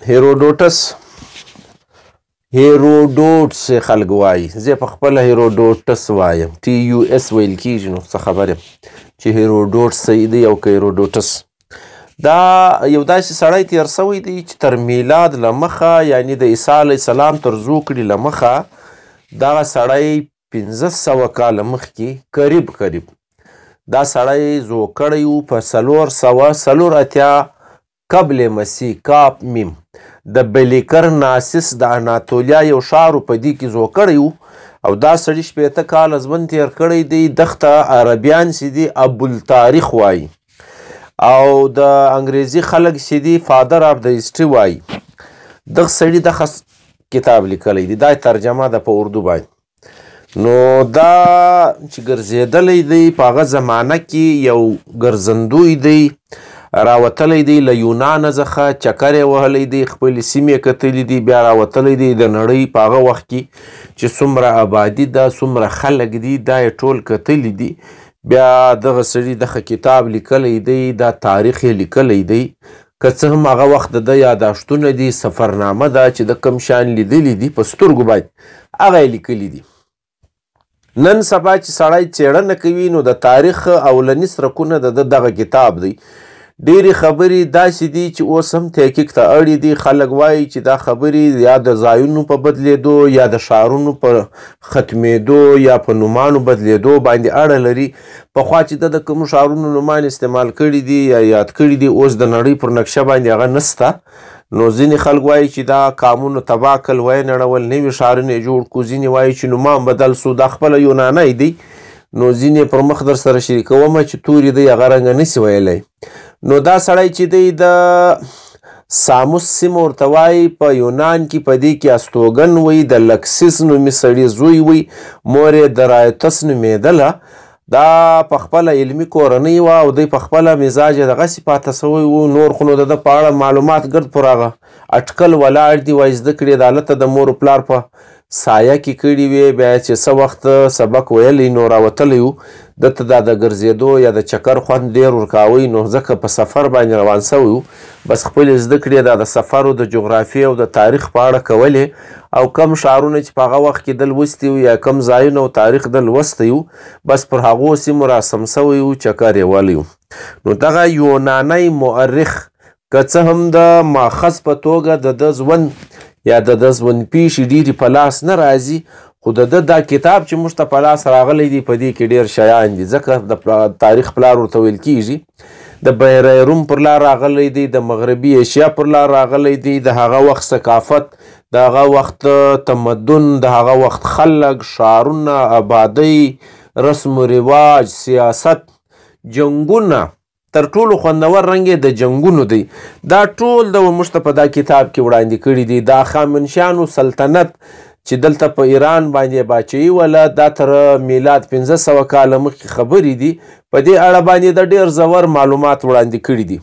هیروډوټس خلک وایي، زه په خپله هیروډوټس وایم، TUS ویل کېږي. نو څه خبر یم چې هیروډوټس صحیح دی او که هیروډوټس. دا یو داسې سړی تیر سوی دی چې تر میلاد له مخه، یعنی د عیسی علیه السلام تر زوکړې له مخه، دغه سړی 1500 کاله مخکې قریب دا سړی زو کړی و په 484 قبل مسیح کاپ میم د بلیکر ناسس د اناتولیا یو ښار په دې کې زو کړی و. او دا سړي 80 کاله ژوند تیر کړی دی. دغته عربیان چې دي ابوالتاریخ وایي، او د انګریزي خلک چې دي فادر آف د هسټري وایي. دغه سړي دغه کتاب لیکلی دی، دا ترجمه ده په اردو باندې. نو دا چې ګرځېدلی دی په هغه زمانه کې یو ګرځندوی دی، راوتلی دی له یونانه څخه، چکر یې وهلی دی، خپلې سیمې کتلي دي، بیا راوتلی دی د نړۍ په هغه وخت کې چې څومره آبادي ده، څومره خلک دي، دا یې ټول کتلي دي. بیا دغه سړي دغه کتاب لیکلی دی، دا تاریخ یې لیکلی دی. که څه هم هغه وخت د ده یاداشتونه دي، سفرنامه ده چې د کوم شیان لیدلي دي په سترګو باندې، هغه یې لیکلي دي. نن سبا چې سړی څېړنه کوي نو د تاریخ اولني سرکونه د ده دغه کتاب دی. ډېرې خبرې داسې دي چې اوس هم تحقیق ته اړې دي. خلک وایي چې دا خبرې یا د ځایونو په بدلېدو، یا د ښارونو په ختمېدو، یا په نومانو بدلېدو باندې اړه لري. پخوا چې د کومو ښارونو نومان استعمال کړي دي یا یاد کړي دي، اوس د نړۍ پر نقشه باندې هغه نسته. نو ځینې خلک وایي چې دا قامونو تباه کړل، ویې نړول، نوي ښارونه یې جوړ کړو. ځینې وایي چې نومان بدل سو، دا خپله یونانی دی. نو ځینې پر مخ در سره شریکومه چې توري دی هغه رنګه نسي ویلی. نو دا سړی چې دی د ساموس سیمه ورته وایي، په یونان کې په دې کې استوګن وی، د لکسیس نومي سړي زوی وی، مور یې درایتس نومېدله. دا په خپله علمي کورنۍ وه او دی په خپله مزاج یې دغسې پاته سوی و. نور خو نو د ده په اړه معلومات ګرد پر هغه اټکل ولاړ دي، وایي زده کړې د هلته د مور و پلار په سایه کې کړي وې. بیا چې څه وخت سبق ویلی نو راوتلی و، دته دا د ګرځېدو یا د چکر خوند ډېر ورکاوی، نو ځکه په سفر باندې روان سوی و. بس خپلې زده کړې دا د سفر او د جغرافیې او د تاریخ په اړه کولې، او کم ښارونه چې په هغه وخت کې ده لوستي وو یا کم ځایونه او تاریخ ده لوستی و، بس پر هغو سیمو راسم سوی و، چکر یې وهلی و. نو دغه یونانی مورخ که څه هم د ماخذ په توګه د ده ژوند یا د ده ژوند پیښې ډېرې په لاس نه راځي، خو د ده دا کتاب چې موږ ته په لاس راغلی دی، په دې کې ډېر شیان دي. ځکه د تاریخ پلار ورته ویل کېږي. د بحیره روم پر لار راغلی دی، د مغربي ایشیا پر لار راغلی دی، د هغه وخت ثقافت، د هغه وخت تمدن، د هغه وخت خلک، ښارونه، آبادۍ، رسم و رواج، سیاست، جنګونه، تر ټولو خوندور رنګ یې د جنګونو دی. دا ټول د موږ ته په دا کتاب کې وړاندې کړي دي. د هخامنشیانو سلطنت چې دلته په ایران باندې باچایي وله، دا تر میلاد 1500 کاله مخکې خبرې دي. په دې اړه باندې د ډېر ژور معلومات وړاندې کړي دي.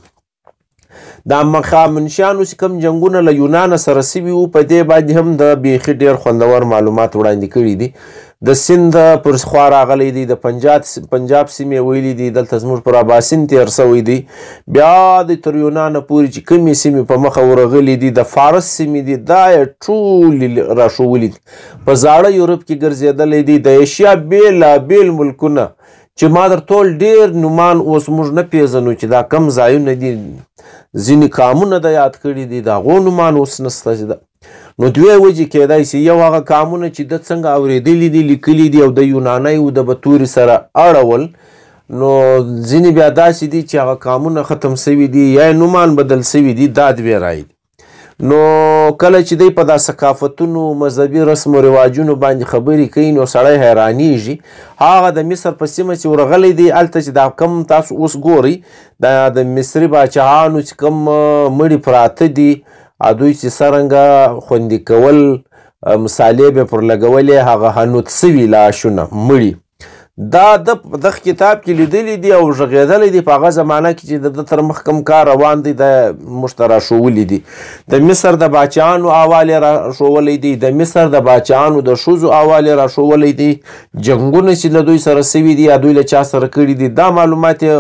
د هخامنشیانو چې کوم جنګونه له یونانه سره سوي وو، په دې باندې هم د بیخي ډېر خوندور معلومات وړاندې کړي دي. د سیند پر خوا راغلی دی، د پنجاب سیمې ویلي دي، دلته زموږ پر اباسین تیر سوی دی. بیا د تر یونانه پورې چې کومې سیمې په مخه ورغلي دي، د فارس سیمې دي، دا یې ټولې راښولي دي. په زاړه یورپ کې ګرځېدلی دی. د ایشیا بېلابېل ملکونه چې ما در ټول ډېر نومان اوس موږ نه پېژنو چې دا کم ځایونه دي، ځینې قامونه د یاد کړي دي، د هغو نومان اوس نسته. نو دوی وجې کېدای شي یو هغه قامونه چې ده څنګه اورېدلي دي، لیکلي دي، او د یونانی و د به تورې سره اړول. نو ځینې بیا داسې دي چې هغه قامونه ختم سوي دي یا نومان بدل سوي دي، دا دوی رایې دي. نو کله چې دی په دا ثقافتونو، مذهبي رسم و رواجونو باندې خبرې کوي نو سړی حیرانېږي. هغه د مصر په سیمه چې ورغلی دی، هلته چې دا کم تاسو اوس ګورئ، دا د مصري باچاهانو چې کم مړي پراته دي، دوی چې څرنګه خوندي کول، مصالې به پر لګولې، هغه حنوط سوي لاشونه مړي، دا د دغه کتاب کې لیدلی دي او غږېدلی دی. په هغه زمانه کې چې د ده تر مخ کوم کار روان دی، د موږ ته راښوولي دي. د مصر د باچاهانو احوال یې راښوولی دی، د مصر د باچاهانو د ښځو احوال یې راښوولی دی، جنګونه چې له دوی سره سوي دي یا دوی له چا سره کړي دي، دا معلومات یې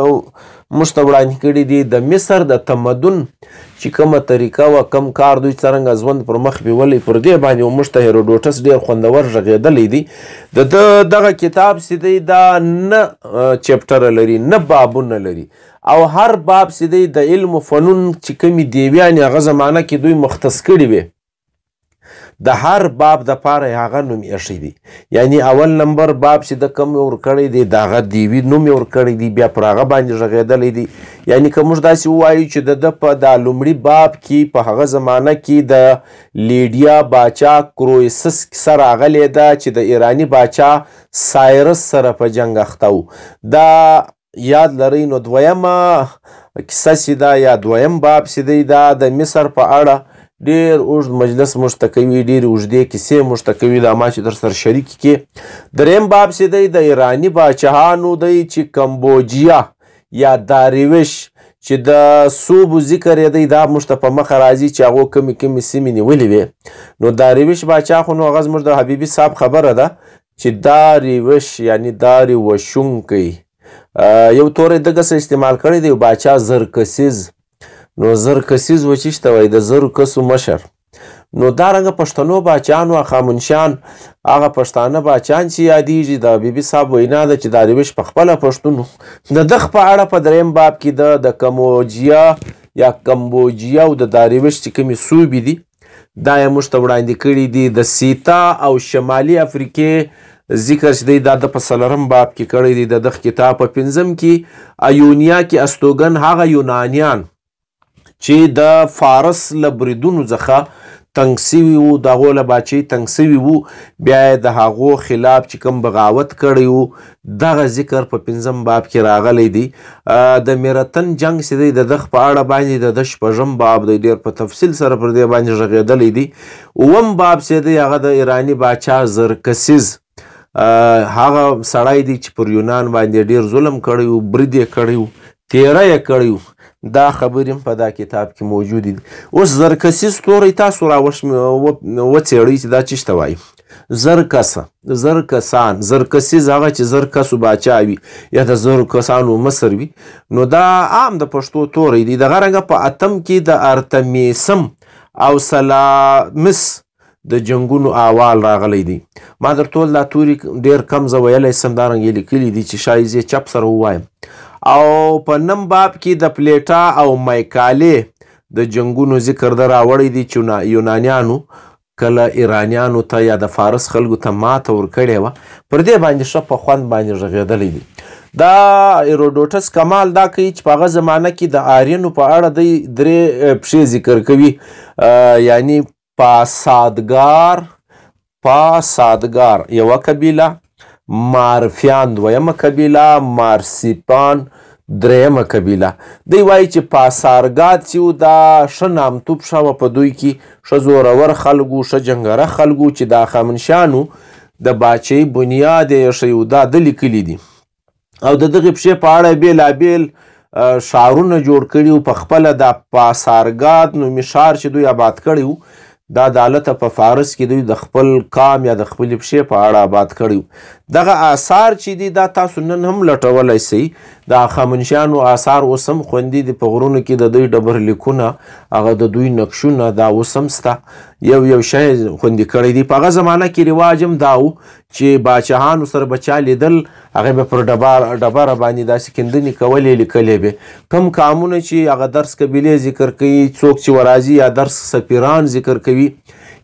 موږ ته وړاندې کړي دي. د مصر د تمدن چې کومه طریقه وه، کم کار دوی څرنګه ژوند پر مخ بیولی، پر دې باندې موږ ته هیروډوټس ډېر خوندور غږېدلی دی. د دغه کتاب چې دی دا نه چپټره لري، نه بابونه لري، او هر باب چې دی د علم و فنون چې کومې دیویانې هغه زمانه کې دوی مختص کړي وې، د هر باب دپاره یې هغه نوم ایښی دی. یعنی اول نمبر باب چې د کوم ورکړی دی د هغه دیوي نوم یې ورکړی دی، بیا پر هغه باندې غږېدلی دی. یعنی که موږ داسې ووایو چې د ده په دا لومړي باب کې په هغه زمانه کې د لیډیا باچا کرویسس کیسه راغلې ده چې د ایراني باچا سایرس سره په جنګ اخته و. دا یاد لرئ. نو دویمه کیسه چې ده یا دویم باب چې دی دا د مصر په اړه ډېر اوږد مجلس موږ ته کوي، ډېرې اوږدې کیسې موږ ته کوي، دا ما چې در سره شریک کړې. دریم باب چې دی د ایراني باچاهانو دی چې کمبوجیا یا داریوش چې د صوبو ذکر یې دی دا موږ ته په مخه راځي چې هغو کمې سیمې نیولې وې. نو داریوش باچا خو نو هغه زموږ د حبیبي صاحب خبره ده چې داریوش یعنی داري وشونکی یو توری دغسې استعمال کړی دی، باچا زرکسیز. نو زرکسیز و چې ته وایي د زرو کسو مشر. نو دارنګه پښتنو باچیان و خامنشیان، هغه پښتانه باچیان چې یادیږي، د حبیبي صاحب وینا ده چې داریوش پخپله پښتون و. د دغ په اړه په دریم باب کې د کموجیا یا کمبوجیا او د داریوش چې کومې صوبې دي دا یې موږ ته وړاندې کړي دي. د سیتا او شمالي افریقې ذکر چې دی دا د په څلورم باب کې کړی دی. د دغ کتاب په پنځم کې ایونیا کې استوګن هغه یونانیان چې د فارس له بریدونو څخه تنګ سوي وو، د هغو له باچۍ تنګ سوي وو، بیا یې د هغو خلاف چې کوم بغاوت کړی وو دغه ذکر په پنځم باب کې راغلی دی. د میرتن جنګ چې دی د دغ په اړه باندې د ده شپږم باب دی، ډېر په تفصیل سره پر دې باندې غږېدلی دی. اووم باب چې دی هغه د ایراني باچا زرکسیز هغه سړی دی چې پر یونان باندې ډېر ظلم کړی وو، برید یې کړی وو، تیره یې کړی وو. دا خبرې هم په دا کتاب کې موجودې دي. اوس زرکسیز توری تاسو وڅېړئ چې دا چېشته وایي. زرکسه، زرکسان، زرکسیز هغه چې زرکسو باچا وي یا د زرکسانو مصر وي. نو دا عام د پښتو توری دی. دغه رنګه په اتم کې د ارتمیسم او سلامس د جنګونو احوال راغلی دی. ما در ټول دا توري ډېر کم زه ویلی سم، دارنګه یې لیکلي دي چې شاید یې چپ سره ووایم. او په نم باب کې د پلیټا او مایکالې د جنګونو ذکر ده راوړی دی چې یونانیانو کله ایرانیانو ته یا د فارس خلکو ته ماته ورکړې وه، پر دې باندې ښه په خوند باندې غږېدلی دی. دا هیروډوټس کمال دا کوي چې په هغه زمانه کې د آرینو په اړه دی درې پښې ذکر کوي، یعنی پاسادګار یوه قبیله، مارفیان دویمه قبیله، مارسیپان دریمه قبیله. دی وایي چې پاسارګاد چې و دا ښه نامتو پښه وه په دوی کې، ښه زورور خلکو، ښه جنګره خلکو چې د خامنشیانو د باچۍ بنیاد یې ایښی و، دا ده لیکلي دي. او د دغې پښې په اړه بېلابېل ښارونه جوړ کړي وو. په خپله دا پاسارګاد نومي ښار چې دوی آباد کړی و دا د هلته په فارس کې دوی د خپل قام یا د خپلې پښې په اړه آباد کړی و. دغه آثار چې دي دا تاسو نن هم لټولی سئ. د هخامنشیانو آثار اوس هم خوندي دي په غرونو کې، د دوی ډبرلیکونه، هغه د دوی نقشونه دا اوس هم سته، یو شی خوندي کړی دی. په هغه زمانه کې رواج هم دا و چې باچاهانو سره به چا لیدل هغه به پر ډبره باندې داسې کیندنې کولې، لیکلې به. کم قامونه چې هغه درس قبیلې ذکر کوي، څوک چې ورازي یا درس سفیران ذکر کوي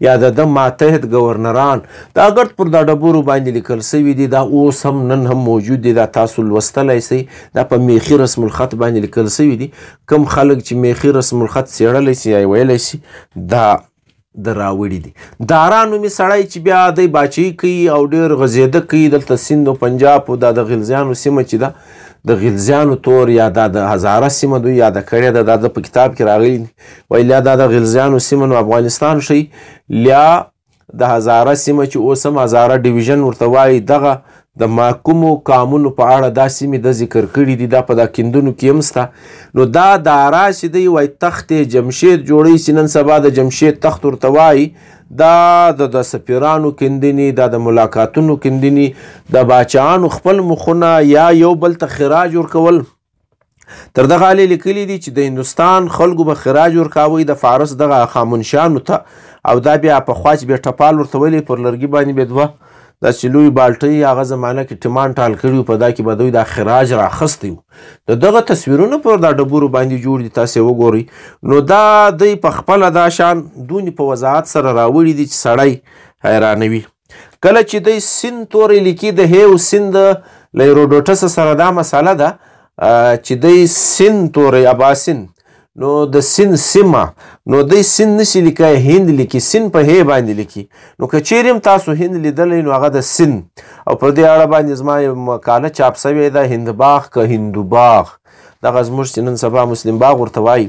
یا د ده ماتحت گورنران، دا ګرد پر دا ډبرو باندې لیکل سوي دي. دا اوس هم نن هم موجود دي، دا تاسو لوستلی سئ. دا په میخي رسم الخط باندې لیکل سوي دي. کم خلک چې میخي رسم الخط څېړلی سي یا ویلی سي دا د راوړي دي. دارا نومي سړی چې بیا دی باچۍ کوي او ډېر غځېده کوي. دلته سند و پنجاب او دا د غلزیانو سیمه چې ده د غلزیانو تور یا دا د هزاره سیمه دوی یاده کړې ده، دا په کتاب کې راغلي دي. وایي لیا دا د غلزیانو سیمه نو افغانستان ښیي، لیا د هزاره سیمه چې اوس هم هزاره ډیویژن ورته وایي، دغه د محکومو قامونو په اړه دا سیمې د ذکر کړي دي. دا په دا کیندونو کې هم سته. نو دا دارا چې دی وایي تخت جمشید جوړوي چې نن سبا د جمشید تخت ورته وایي. دا د سفیرانو کیندنې، دا د ملاقاتونو کیندنې، د باچاهانو خپل مخونه یا یو بل ته خراج ورکول تر دغه حالې لیکلي دي چې د هندوستان خلکو به خراج ورکاوی د فارس دغه خامنشیانو ته، او دا بیا پخوا چې بیا ټپال ورته ویلی پر لرګي باندې بیا دوه داسې لوی بالټۍ هغه زمانه کې ټیمان ټال کړي وو، په دا کې به دوی دا خراج راخستی وو. د دغه تصویرونه پر دا ډبرو باندې جوړ دي، تاسې وګورئ. نو دا دوی په خپله دا شان دونې په وضاحت سره راوړي دي چې سړی حیرانوي. کله چې دوی سین توری لیکي د هیو سین د له هیروډوټس سره دا مسله ده چې دوی سین توری اباسین، نو د سین سیمه، نو دوی سین نشي لیکای، هند لیکي، سین په هی باندې لیکي. نو که چیرې هم تاسو هند لیدلی نو هغه د سین، او پر دې اړه باندې زما یو مقاله چاپ سوې ده، هند باغ که هندو باغ، دغه زموږ چې نن سبا مسلم باغ ورته وایي.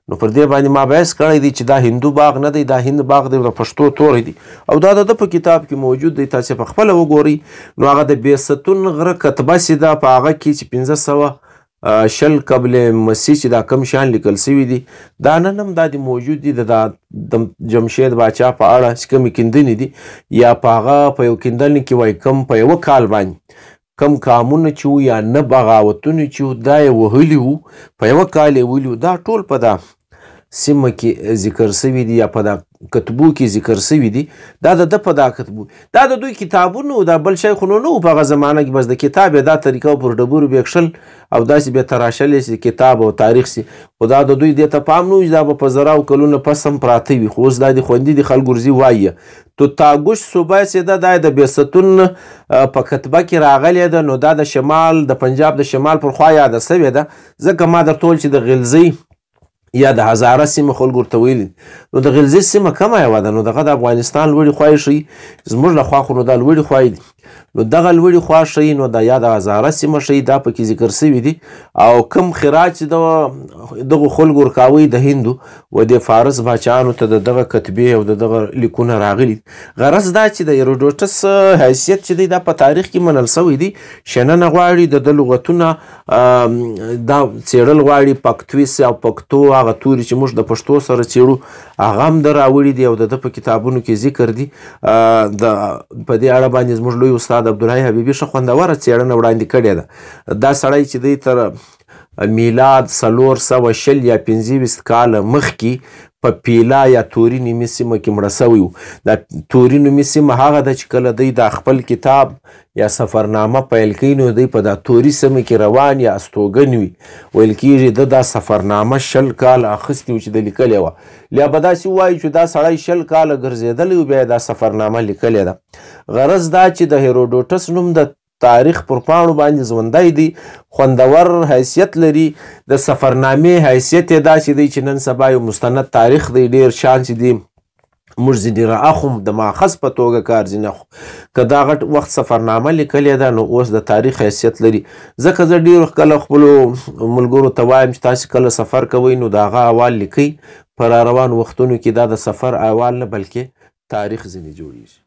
نو پر دې باندې ما بحث کړی دی چې دا هندو باغ نه دی، دا هند باغ دی، د پښتو توری دی، او دا د په کتاب کې موجود دی، تاسې په خپله وګورئ. نو هغه د بیستون غره کتبه چې ده په هغه کې چې 1500 قبل مسیح چې دا کم شیان لیکل سوي دي، دا نن هم دا دي موجود دي. د جمشید باچا په اړه چې کومې کیندنې دي، یا په هغه په یو کیندنې کې وایي کم په یوه کال باندې کم کامونه چې وو یا نه بغاوتونه چې وو دا یې وهلي وو، په یوه کال یې وهلي وو. دا ټول په دا سیمه کې ذکر سوي دي یا په دا کتبو کې ذکر سوي دي. دا د ده په دا کتبو، دا د دوی کتابونه، دا بل شی خو نو نه وو په هغه زمانه کې، بس د کتاب یې دا طریقه پر ډبرو بیا کښل او داسې بیا تراشلی سي کتاب او تاریخ سي. خو دا د دوی دې ته پام نه و چې دا به په زراو کلونه پس هم پراته وي. خو اوس دا دې خوندي دي، خلک ورځي وایي تو تاګوش صوبه چې ده دا د بیستون په کتبه کې راغلی ده. نو دا د شمال د پنجاب د شمال پر خوا یاده سوې ده، ځکه ما درته ویل چې د غلزۍ یا د هزاره سیمه خلکو ورته ویلي. نو د غلزۍ سیمه کمه یوه ده، نو دغه د افغانستان لوړې خوای ښیي، زموږ له خوا خو نو دا لوړې خوای دي. نو دغه لوړې خوا ښیي، نو دا یا د هزاره سیمه ښیي، دا پکې ذکر سوي دي. او کم خراج چې دغو خلکو ورکاوی د هندو و د فارس باچانو ته د دغه کتبې او د دغه لیکونه راغلي. غرض دا چې د هیروډوټس حیثیت چې دی دا په تاریخ کې منل سوی دی. شننه غواړي د ده لغتونه دا څېړل غواړي، پښتوي او پښتو هغه توري چې موږ د پښتو سره څېړو هغه هم ده راوړي دي، او د ده په کتابونو کې ذکر دي. په دې اړه باندې زموږ لوی استاد عبدالحی حبیبي ښه خوندوره څېړنه وړاندې کړې ده. دا سړی چې دی تر میلاد 420 یا 25 کاله مخکې په پیلا یا توري نومي سیمه کې مړه سوی و. دا توري نومي سیمه هغه ده چې کله دی دا خپل کتاب یا سفرنامه پیل کوي، نو دی په دا توري سیمه کې روان یا استوګن وي. ویل کېږي ده دا سفرنامه 20 کاله اخیستې وه چې ده لیکلې وه. بیا به داسې ووایو چې دا سړی 20 کاله ګرځېدلی و، بیا یې دا سفرنامه لیکلې ده. غرض دا چې د هیروډوټس نوم د تاریخ پر پاڼو باندې ژوندی دی، خوندور حیثیت لري. د سفرنامې حیثیت یې داسې دی چې نن سبا یو مستند تاریخ دی، ډېر شان چې دی موږ ځینې رااخلو د ماخذ په توګه کار ځینې اخلو. که دا غټ وخت سفرنامه لیکلې ده نو اوس د تاریخ حیثیت لري. ځکه زه ډېر کله خپلو ملګرو ته وایم چې تاسې کله سفر کوئ نو د هغه احوال لیکئ. په راروان وختونو کې دا د سفر احوال نه بلکې تاریخ ځینې جوړیږي.